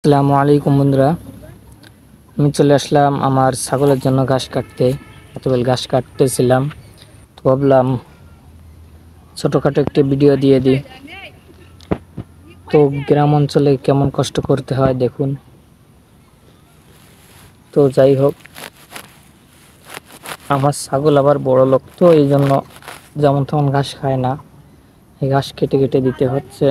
আসসালামু আলাইকুম বন্ধুরা, আমি চলে আসলাম আমার ছাগলের জন্য ঘাস কাটতে। এতবেল ঘাস কাটতেছিলাম, তো ভাবলাম ছোটোখাটো একটি ভিডিও দিয়ে দিই। তো গ্রাম অঞ্চলে কেমন কষ্ট করতে হয় দেখুন। তো যাই হোক, আমার ছাগল আবার বড় লোক, তো এই জন্য যেমন তেমন ঘাস খায় না, এই ঘাস কেটে কেটে দিতে হচ্ছে।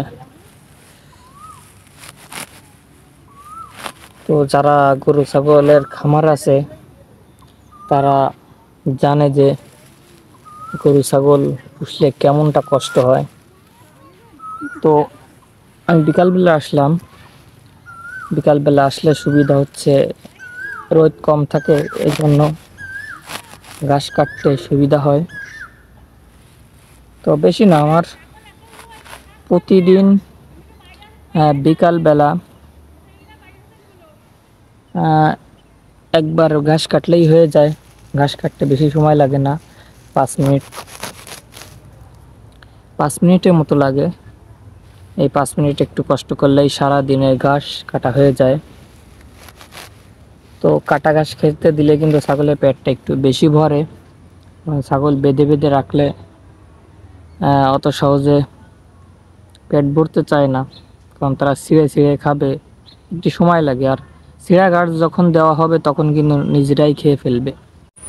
তো যারা গরু ছাগলের খামার আছে তারা জানে যে গরু ছাগল পুষলে কেমনটা কষ্ট হয়। তো আমি বিকালবেলা আসলাম। বিকালবেলা আসলে সুবিধা হচ্ছে রোদ কম থাকে, এই জন্য ঘাস কাটতে সুবিধা হয়। তো বেশি না, আমার প্রতিদিন বিকালবেলা একবার ঘাস কাটলেই হয়ে যায়। ঘাস কাটতে বেশি সময় লাগে না, 5 মিনিটের মতো লাগে। এই 5 মিনিট একটু কষ্ট করলেই সারা দিনের ঘাস কাটা হয়ে যায়। তো কাটা ঘাস খেতে দিলে কিন্তু ছাগলের পেটটা একটু বেশি ভরে। ছাগল বেঁধে বেঁধে রাখলে অত সহজে পেট ভরতে চায় না, কারণ তারা ছিঁড়ে ছিঁড়ে খাবে, একটু সময় লাগে। আর ছিঁড়া ঘাস যখন দেওয়া হবে তখন কিন্তু নিজেরাই খেয়ে ফেলবে।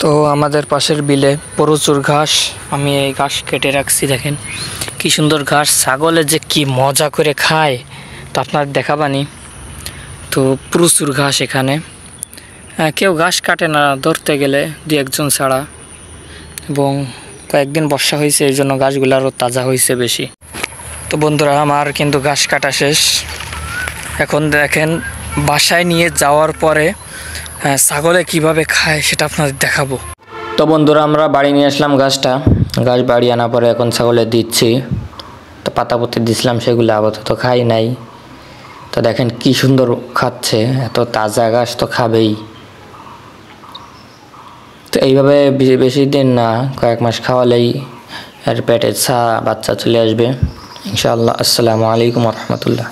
তো আমাদের পাশের বিলে প্রচুর ঘাস, আমি এই ঘাস কেটে রাখছি, দেখেন কি সুন্দর ঘাস। ছাগলে যে কি মজা করে খায় তো আপনার দেখাবানি। তো প্রচুর ঘাস এখানে, কেউ ঘাস কাটে না ধরতে গেলে, দু একজন ছাড়া। এবং কয়েকদিন বর্ষা হয়েছে, এই জন্য ঘাসগুলো আরও তাজা হয়েছে বেশি। তো বন্ধুরা, আমার কিন্তু ঘাস কাটা শেষ। এখন দেখেন বাসায় নিয়ে যাওয়ার পরে ছাগলে কিভাবে খায় সেটা আপনাদের দেখাবো। তো বন্ধুরা, আমরা বাড়ি নিয়ে আসলাম ঘাসটা। ঘাস বাড়ি আনার পরে এখন ছাগলে দিচ্ছি। তো পাতাপতি দিছিলাম, সেগুলো আপাতত খাই নাই। তো দেখেন কি সুন্দর খাচ্ছে, এত তাজা ঘাস তো খাবেই। তো এইভাবে বেশি দিন না, কয়েক মাস খাওয়ালেই এর পেটে বাচ্চা চলে আসবে ইনশাআল্লাহ। আসসালামু আলাইকুম ওয়া রাহমাতুল্লাহ।